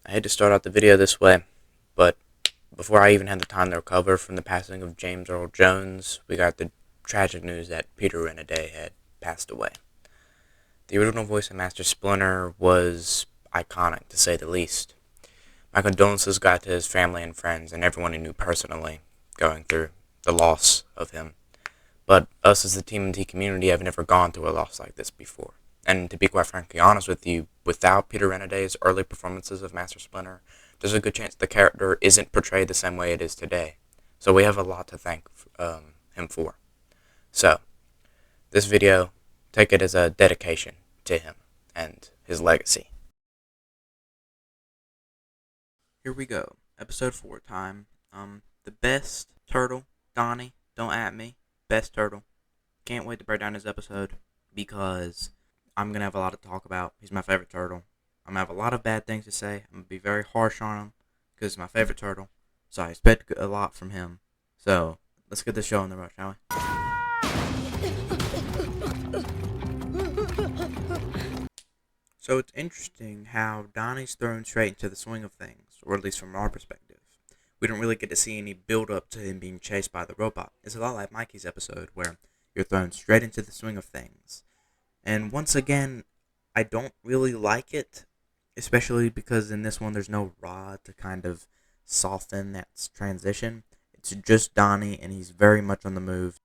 I hate to start out the video this way, but before I even had the time to recover from the passing of James Earl Jones, we got the tragic news that Peter Renaday had passed away. The original voice of Master Splinter was iconic, to say the least. My condolences got to his family and friends and everyone he knew personally going through the loss of him. But us as the TMNT community have never gone through a loss like this before. And to be quite frankly honest with you, without Peter Renaday's early performances of Master Splinter, there's a good chance the character isn't portrayed the same way it is today. So we have a lot to thank him for. So, this video, take it as a dedication to him and his legacy. Here we go. Episode 4 time. The best turtle, Donnie, don't at me. Best turtle. Can't wait to break down this episode because I'm going to have a lot to talk about. He's my favorite turtle. I'm going to have a lot of bad things to say. I'm going to be very harsh on him because he's my favorite turtle. So I expect a lot from him. So let's get this show on the road, shall we? So it's interesting how Donnie's thrown straight into the swing of things, or at least from our perspective. We don't really get to see any build up to him being chased by the robot. It's a lot like Mikey's episode where you're thrown straight into the swing of things. And once again, I don't really like it, especially because in this one there's no rod to kind of soften that transition. It's just Donnie, and he's very much on the move.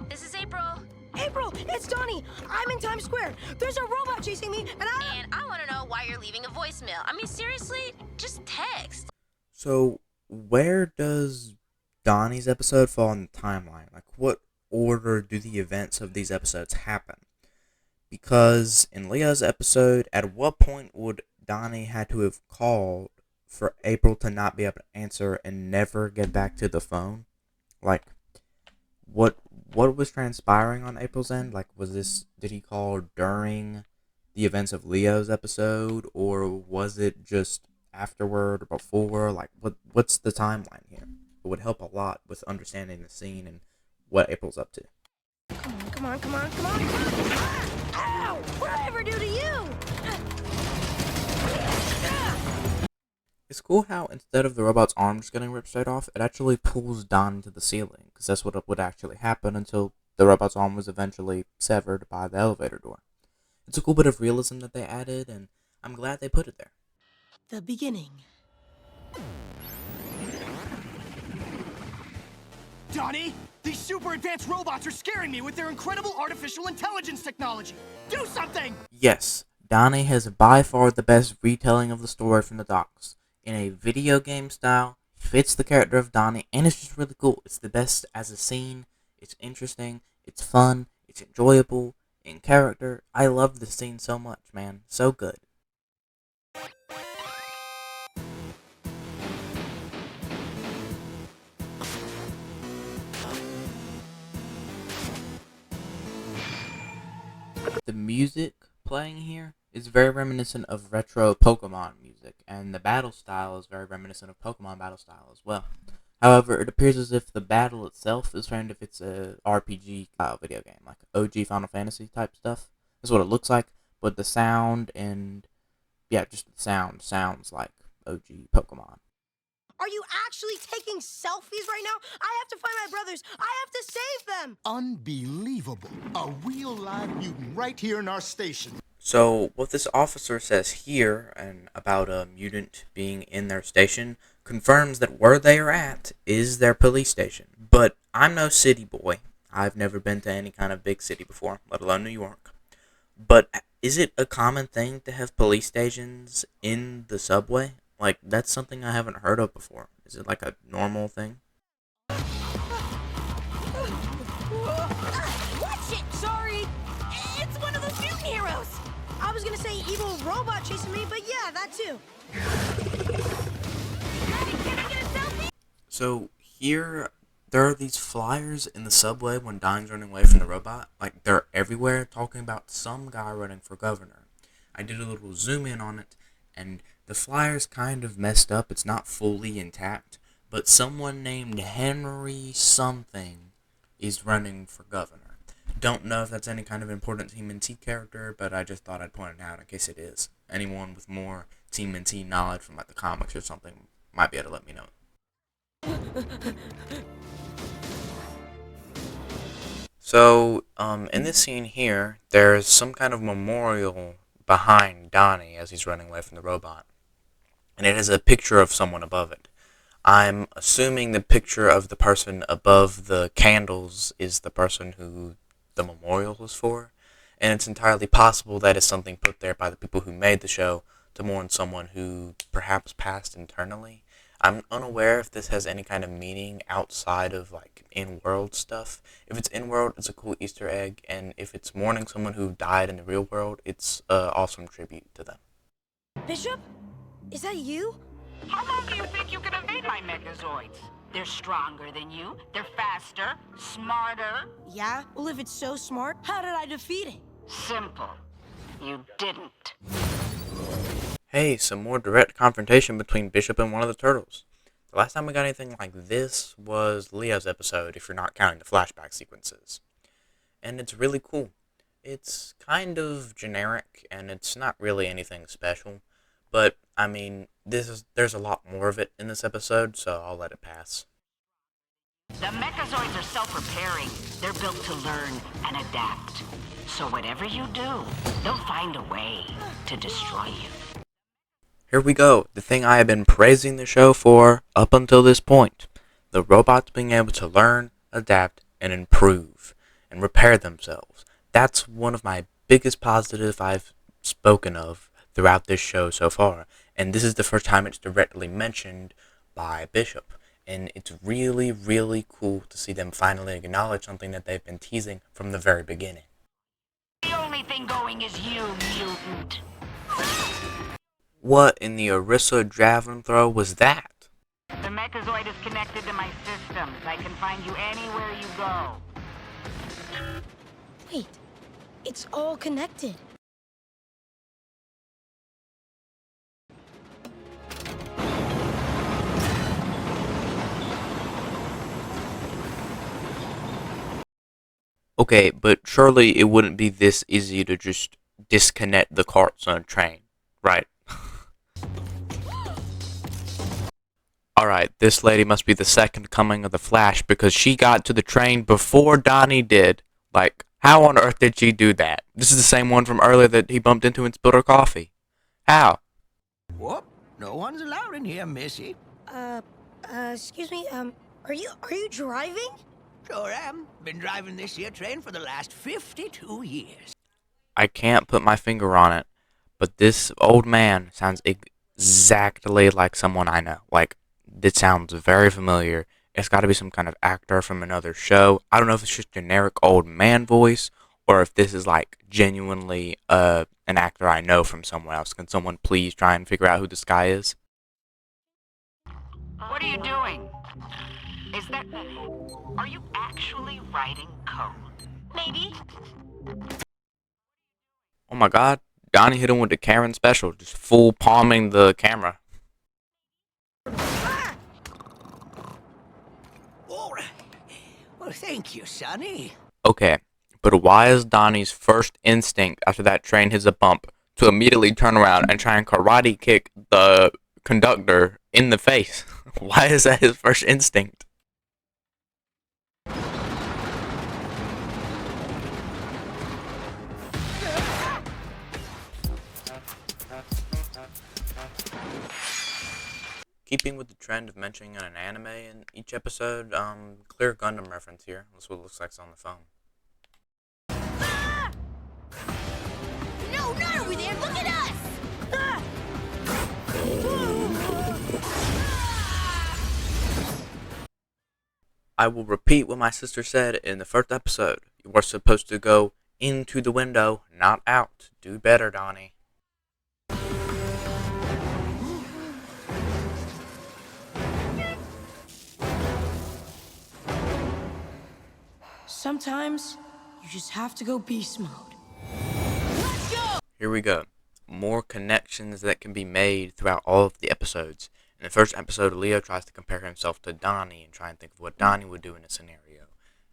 This is April. April, it's Donnie. I'm in Times Square. There's a robot chasing me, and I want to know why you're leaving a voicemail. I mean, seriously, just text. So, where does Donnie's episode fall in the timeline? Like, what order do the events of these episodes happen? Because in Leah's episode, at what point would Donnie had to have called for April to not be able to answer and never get back to the phone? Like, what was transpiring on April's end? Like, did he call during the events of Leo's episode, or was it just afterward or before? Like, what's the timeline here? It would help a lot with understanding the scene and what April's up to. Come on. Ow! What did I ever do to you? It's cool how instead of the robot's arm just getting ripped straight off, it actually pulls Don into the ceiling, because that's what would actually happen until the robot's arm was eventually severed by the elevator door. It's a cool bit of realism that they added, and I'm glad they put it there. The beginning. Donnie, these super advanced robots are scaring me with their incredible artificial intelligence technology. Do something! Yes, Donnie has by far the best retelling of the story from the docs. In a video game style, fits the character of Donnie, and it's just really cool. It's the best as a scene. It's interesting. It's fun. It's enjoyable. In character, I love this scene so much, man. So good. The music playing here is very reminiscent of retro Pokemon music, and the battle style is very reminiscent of Pokemon battle style as well. However, it appears as if the battle itself is framed if it's a RPG style video game, like OG Final Fantasy type stuff. That's what it looks like, but the sound and, just the sound sounds like OG Pokemon. Are you actually taking selfies right now? I have to find my brothers. I have to save them. Unbelievable. A real live mutant right here in our station. So, what this officer says here, and about a mutant being in their station, confirms that where they are at is their police station. But I'm no city boy. I've never been to any kind of big city before, let alone New York. But is it a common thing to have police stations in the subway? Like, that's something I haven't heard of before. Is it like a normal thing? Watch it! Sorry. It's one of those mutant heroes. I was gonna say evil robot chasing me, but yeah, that too. Can I get a selfie? So, here, there are these flyers in the subway when Don's running away from the robot. Like, they're everywhere talking about some guy running for governor. I did a little zoom in on it, and the flyer's kind of messed up. It's not fully intact, but someone named Henry something is running for governor. Don't know if that's any kind of important TMNT character, but I just thought I'd point it out in case it is. Anyone with more TMNT knowledge from like the comics or something might be able to let me know. So, in this scene here, there's some kind of memorial behind Donnie as he's running away from the robot. And it has a picture of someone above it. I'm assuming the picture of the person above the candles is the person who the memorial is for. And it's entirely possible that it's something put there by the people who made the show to mourn someone who perhaps passed internally. I'm unaware if this has any kind of meaning outside of like in-world stuff. If it's in-world, it's a cool Easter egg, and if it's mourning someone who died in the real world, it's an awesome tribute to them. Bishop? Is that you? How long do you think you can evade my Megazoids? They're stronger than you, they're faster, smarter. Yeah? Well, if it's so smart, how did I defeat it? Simple. You didn't. Hey, some more direct confrontation between Bishop and one of the turtles. The last time we got anything like this was Leo's episode, if you're not counting the flashback sequences. And it's really cool. It's kind of generic, and it's not really anything special. But, I mean, there's a lot more of it in this episode, so I'll let it pass. The Mechazoids are self-repairing. They're built to learn and adapt. So whatever you do, they'll find a way to destroy you. Here we go, the thing I have been praising the show for up until this point. The robots being able to learn, adapt, and improve, and repair themselves. That's one of my biggest positives I've spoken of throughout this show so far. And this is the first time it's directly mentioned by Bishop. And it's really, really cool to see them finally acknowledge something that they've been teasing from the very beginning. The only thing going is you, mutant. What in the Orisa Javelin Throw was that? The Mechazoid is connected to my systems. I can find you anywhere you go. Wait, it's all connected. Okay, but surely it wouldn't be this easy to just disconnect the carts on a train, right? Alright, this lady must be the second coming of the Flash because she got to the train before Donnie did. Like, how on earth did she do that? This is the same one from earlier that he bumped into and spilled her coffee. How? Whoop, no one's allowed in here, missy. Excuse me, are you driving? Sure am. Been driving this here train for the last 52 years. I can't put my finger on it, but this old man sounds exactly like someone I know. Like, it sounds very familiar. It's got to be some kind of actor from another show. I don't know if it's just generic old man voice, or if this is like genuinely an actor I know from somewhere else. Can someone please try and figure out who this guy is? What are you doing? Are you actually writing code? Maybe. Oh my god, Donnie hit him with the Karen special, just full palming the camera. All right. Well, thank you, Sonny. Okay, but why is Donnie's first instinct after that train hits a bump to immediately turn around and try and karate kick the conductor in the face? Why is that his first instinct? Keeping with the trend of mentioning an anime in each episode, clear Gundam reference here. That's what it looks like it's on the phone. Ah! No, not over there! Look at us! Ah! I will repeat what my sister said in the first episode. You are supposed to go into the window, not out. Do better, Donnie. Sometimes, you just have to go beast mode. Here we go. More connections that can be made throughout all of the episodes. In the first episode, Leo tries to compare himself to Donnie and try and think of what Donnie would do in a scenario.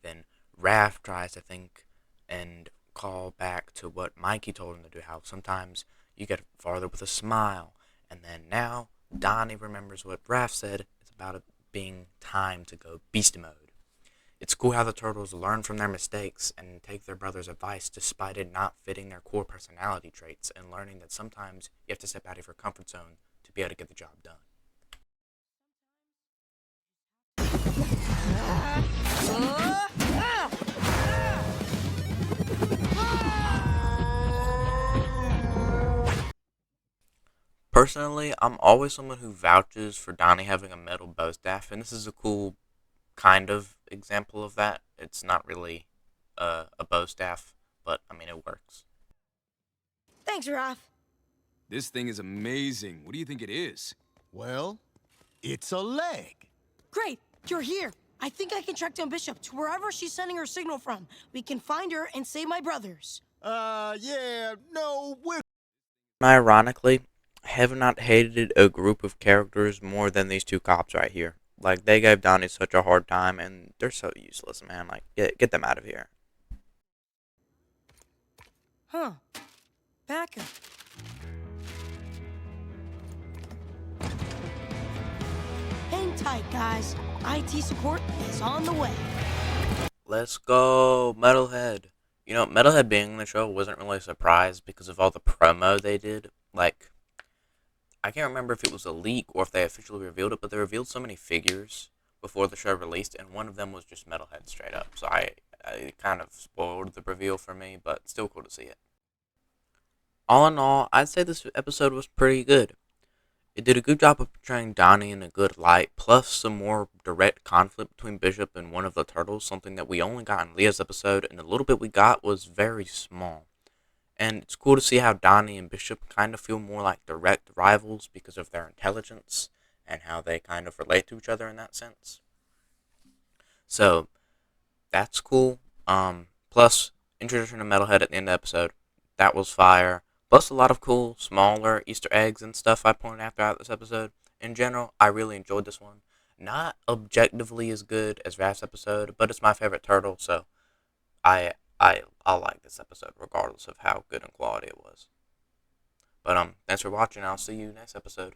Then Raph tries to think and call back to what Mikey told him to do, how sometimes you get farther with a smile. And then now, Donnie remembers what Raph said. It's about it being time to go beast mode. It's cool how the turtles learn from their mistakes and take their brother's advice despite it not fitting their core personality traits, and learning that sometimes you have to step out of your comfort zone to be able to get the job done. Personally, I'm always someone who vouches for Donnie having a metal bow staff, and this is a cool kind of example of that. It's not really a bow staff, but I mean, it works. Thanks, Raph. This thing is amazing. What do you think it is? Well, it's a leg. Great, you're here. I think I can track down Bishop to wherever she's sending her signal from. We can find her and save my brothers. Yeah, no, we're... Ironically, I have not hated a group of characters more than these two cops right here. Like, they gave Donnie such a hard time, and they're so useless, man. Like, get them out of here. Huh. Backup. Hang tight, guys. IT support is on the way. Let's go, Metalhead. You know, Metalhead being in the show wasn't really a surprise because of all the promo they did. Like, I can't remember if it was a leak or if they officially revealed it, but they revealed so many figures before the show released, and one of them was just Metalhead straight up. So I kind of spoiled the reveal for me, but still cool to see it. All in all, I'd say this episode was pretty good. It did a good job of portraying Donnie in a good light, plus some more direct conflict between Bishop and one of the turtles, something that we only got in Leah's episode, and the little bit we got was very small. And it's cool to see how Donnie and Bishop kind of feel more like direct rivals because of their intelligence and how they kind of relate to each other in that sense. So, that's cool. Plus, introduction to Metalhead at the end of the episode, that was fire. Plus a lot of cool, smaller Easter eggs and stuff I pointed out throughout this episode. In general, I really enjoyed this one. Not objectively as good as Raph's episode, but it's my favorite turtle, so I'll like this episode regardless of how good and quality it was. But thanks for watching. I'll see you next episode.